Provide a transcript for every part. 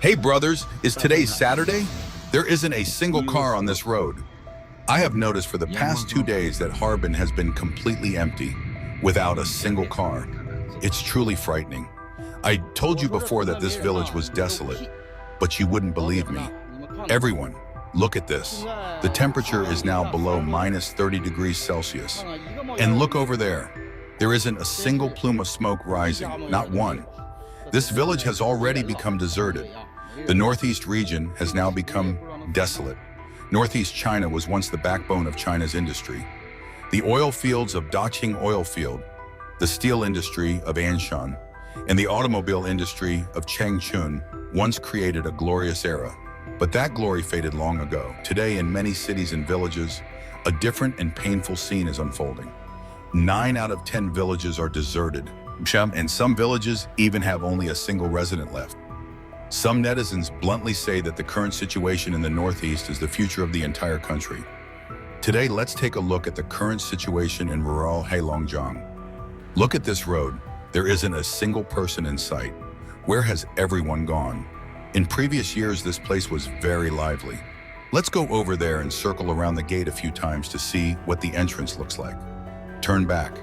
Hey brothers, is today Saturday? There isn't a single car on this road. I have noticed for the past 2 days that Harbin has been completely empty, without a single car. It's truly frightening. I told you before that this village was desolate, but you wouldn't believe me. Everyone, look at this. The temperature is now below minus 30 degrees Celsius. And look over there. There isn't a single plume of smoke rising, not one. This village has already become deserted. The Northeast region has now become desolate. Northeast China was once the backbone of China's industry. The oil fields of Daqing Oilfield, the steel industry of Anshan, and the automobile industry of Changchun once created a glorious era. But that glory faded long ago. Today, in many cities and villages, a different and painful scene is unfolding. 9 out of 10 villages are deserted, and some villages even have only a single resident left. Some netizens bluntly say that the current situation in the Northeast is the future of the entire country. Today, let's take a look at the current situation in rural Heilongjiang. Look at this road. There isn't a single person in sight. Where has everyone gone? In previous years, this place was very lively. Let's go over there and circle around the gate a few times to see what the entrance looks like. Turn back.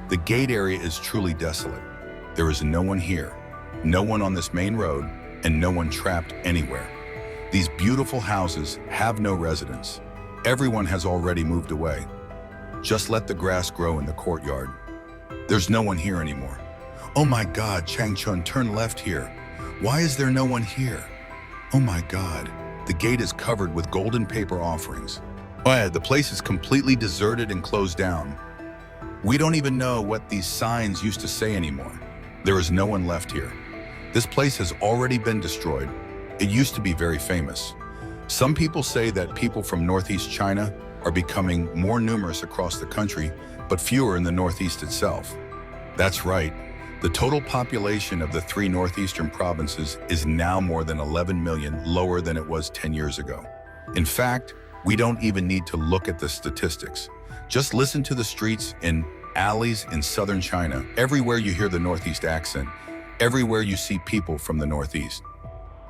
The gate area is truly desolate. There is no one here, no one on this main road, and no one trapped anywhere. These beautiful houses have no residents. Everyone has already moved away. Just let the grass grow in the courtyard. There's no one here anymore. Oh my God, Changchun, turn left here. Why is there no one here? Oh my God, the gate is covered with golden paper offerings. Oh yeah, the place is completely deserted and closed down. We don't even know what these signs used to say anymore. There is no one left here. This place has already been destroyed. It used to be very famous. Some people say that people from Northeast China are becoming more numerous across the country, but fewer in the Northeast itself. That's right. The total population of the 3 northeastern provinces is now more than 11 million, lower than it was 10 years ago. In fact, we don't even need to look at the statistics. Just listen to the streets and alleys in southern China. Everywhere you hear the Northeast accent, everywhere you see people from the Northeast.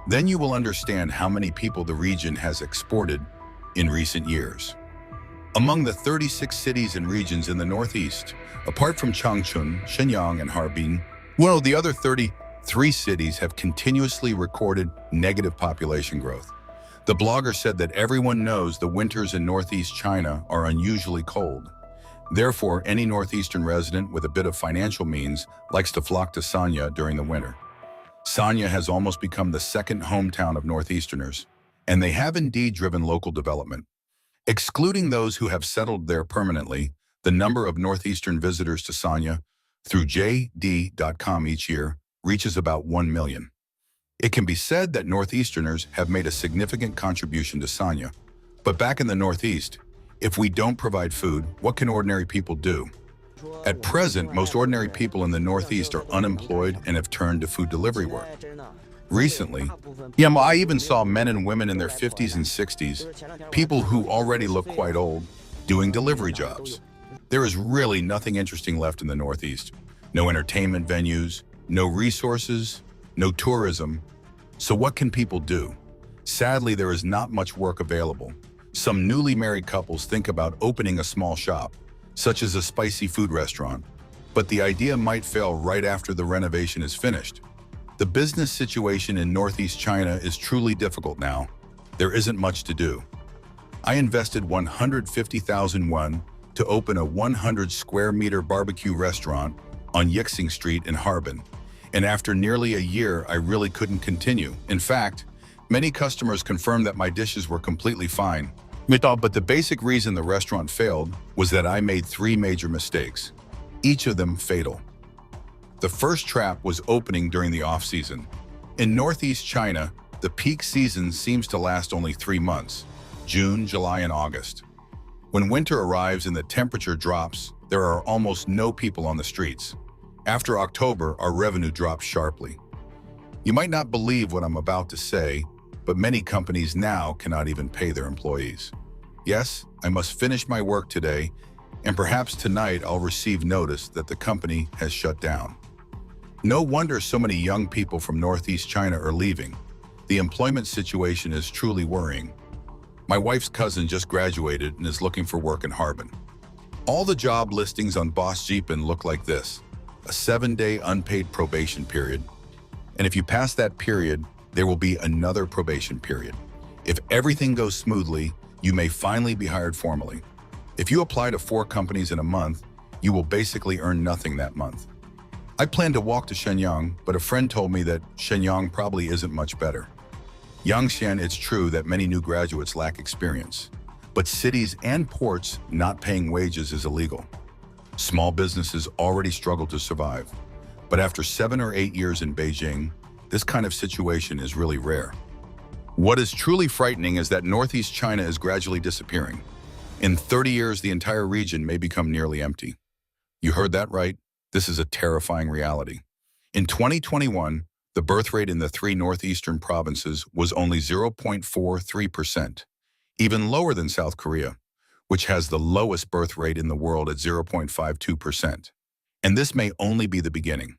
Then you will understand how many people the region has exported in recent years. Among the 36 cities and regions in the Northeast, apart from Changchun, Shenyang, and Harbin, the other 33 cities have continuously recorded negative population growth. The blogger said that everyone knows the winters in Northeast China are unusually cold. Therefore, any Northeastern resident with a bit of financial means likes to flock to Sanya during the winter. Sanya has almost become the second hometown of Northeasterners, and they have indeed driven local development. Excluding those who have settled there permanently, the number of Northeastern visitors to Sanya through JD.com each year reaches about 1 million. It can be said that Northeasterners have made a significant contribution to Sanya. But back in the Northeast, if we don't provide food, what can ordinary people do? At present, most ordinary people in the Northeast are unemployed and have turned to food delivery work. Recently, I even saw men and women in their 50s and 60s, people who already look quite old, doing delivery jobs. There is really nothing interesting left in the Northeast. No entertainment venues, no resources, no tourism. So what can people do? Sadly, there is not much work available. Some newly married couples think about opening a small shop, such as a spicy food restaurant, but the idea might fail right after the renovation is finished. The business situation in Northeast China is truly difficult now. There isn't much to do. I invested 150,000 won to open a 100 square meter barbecue restaurant on Daqing Street in Harbin. And after nearly a year, I really couldn't continue. In fact, many customers confirmed that my dishes were completely fine. But the basic reason the restaurant failed was that I made 3 major mistakes, each of them fatal. The first trap was opening during the off-season. In Northeast China, the peak season seems to last only 3 months, June, July, and August. When winter arrives and the temperature drops, there are almost no people on the streets. After October, our revenue drops sharply. You might not believe what I'm about to say, but many companies now cannot even pay their employees. Yes, I must finish my work today, and perhaps tonight I'll receive notice that the company has shut down. No wonder so many young people from Northeast China are leaving. The employment situation is truly worrying. My wife's cousin just graduated and is looking for work in Harbin. All the job listings on Boss Jeepin look like this: a 7-day unpaid probation period. And if you pass that period, there will be another probation period. If everything goes smoothly, you may finally be hired formally. If you apply to 4 companies in a month, you will basically earn nothing that month. I planned to walk to Shenyang, but a friend told me that Shenyang probably isn't much better. Anshan, it's true that many new graduates lack experience, but cities and ports not paying wages is illegal. Small businesses already struggle to survive, but after 7 or 8 years in Beijing, this kind of situation is really rare. What is truly frightening is that Northeast China is gradually disappearing. In 30 years, the entire region may become nearly empty. You heard that right. This is a terrifying reality. In 2021, the birth rate in the 3 northeastern provinces was only 0.43%, even lower than South Korea, which has the lowest birth rate in the world at 0.52%. And this may only be the beginning.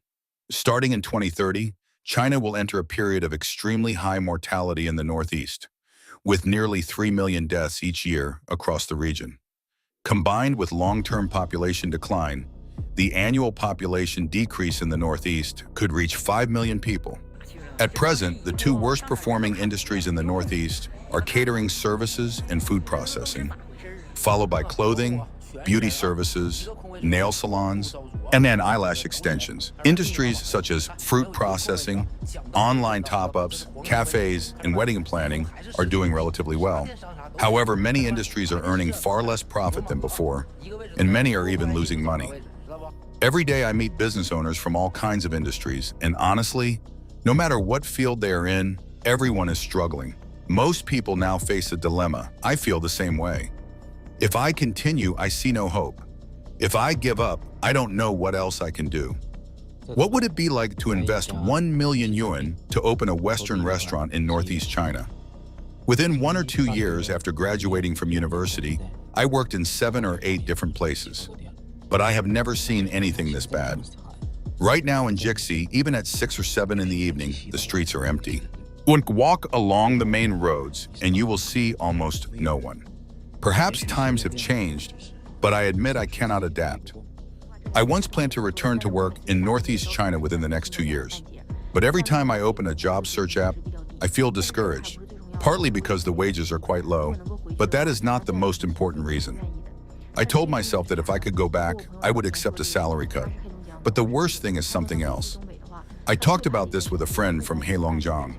Starting in 2030, China will enter a period of extremely high mortality in the Northeast, with nearly 3 million deaths each year across the region. Combined with long-term population decline, the annual population decrease in the Northeast could reach 5 million people. At present, the 2 worst-performing industries in the Northeast are catering services and food processing, followed by clothing, beauty services, nail salons, and then eyelash extensions. Industries such as fruit processing, online top-ups, cafes, and wedding planning are doing relatively well. However, many industries are earning far less profit than before, and many are even losing money. Every day I meet business owners from all kinds of industries, and honestly, no matter what field they are in, everyone is struggling. Most people now face a dilemma. I feel the same way. If I continue, I see no hope. If I give up, I don't know what else I can do. What would it be like to invest 1 million yuan to open a Western restaurant in Northeast China? Within 1 or 2 years after graduating from university, I worked in 7 or 8 different places. But I have never seen anything this bad. Right now in Jixi, even at 6 or 7 in the evening, the streets are empty. Walk along the main roads and you will see almost no one. Perhaps times have changed, but I admit I cannot adapt. I once planned to return to work in Northeast China within the next 2 years. But every time I open a job search app, I feel discouraged, partly because the wages are quite low, but that is not the most important reason. I told myself that if I could go back, I would accept a salary cut. But the worst thing is something else. I talked about this with a friend from Heilongjiang.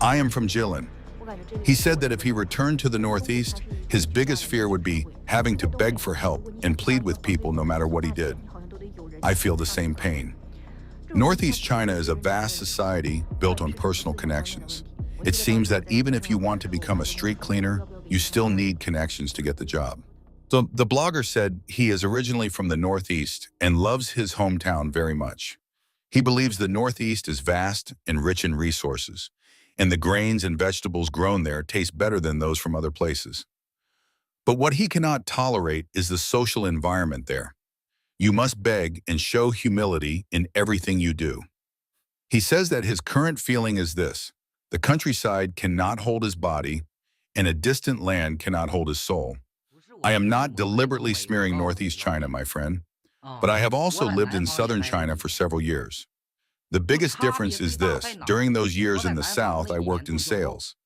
I am from Jilin. He said that if he returned to the Northeast, his biggest fear would be having to beg for help and plead with people no matter what he did. I feel the same pain. Northeast China is a vast society built on personal connections. It seems that even if you want to become a street cleaner, you still need connections to get the job. So the blogger said he is originally from the Northeast and loves his hometown very much. He believes the Northeast is vast and rich in resources, and the grains and vegetables grown there taste better than those from other places. But what he cannot tolerate is the social environment there. You must beg and show humility in everything you do. He says that his current feeling is this: the countryside cannot hold his body, and a distant land cannot hold his soul. I am not deliberately smearing Northeast China, my friend, but I have also lived in southern China for several years. The biggest difference is this: during those years in the South, I worked in sales.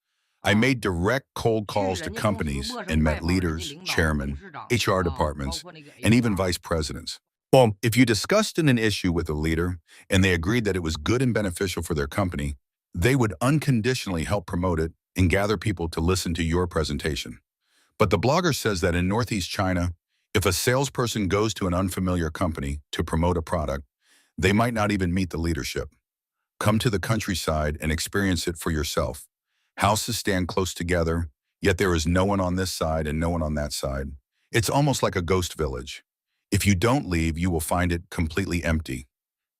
I made direct cold calls to companies and met leaders, chairmen, HR departments, and even vice presidents. Well, if you discussed an issue with a leader and they agreed that it was good and beneficial for their company, they would unconditionally help promote it and gather people to listen to your presentation. But the blogger says that in Northeast China, if a salesperson goes to an unfamiliar company to promote a product, they might not even meet the leadership. Come to the countryside and experience it for yourself. Houses stand close together, yet there is no one on this side and no one on that side. It's almost like a ghost village. If you don't leave, you will find it completely empty.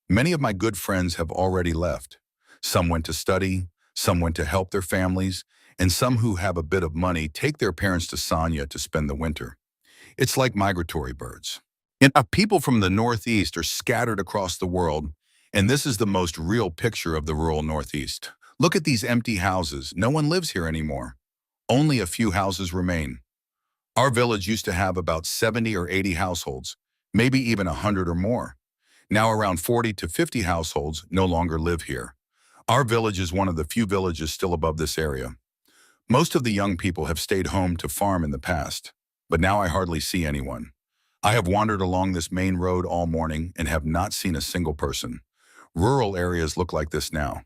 Many of my good friends have already left. Some went to study, some went to help their families, and some who have a bit of money take their parents to Sanya to spend the winter. It's like migratory birds. And people from the Northeast are scattered across the world, And this is the most real picture of the rural Northeast. Look at these empty houses. No one lives here anymore. Only a few houses remain. Our village used to have about 70 or 80 households, maybe even 100 or more. Now around 40 to 50 households no longer live here. Our village is one of the few villages still above this area. Most of the young people have stayed home to farm in the past, but now I hardly see anyone. I have wandered along this main road all morning and have not seen a single person. Rural areas look like this now.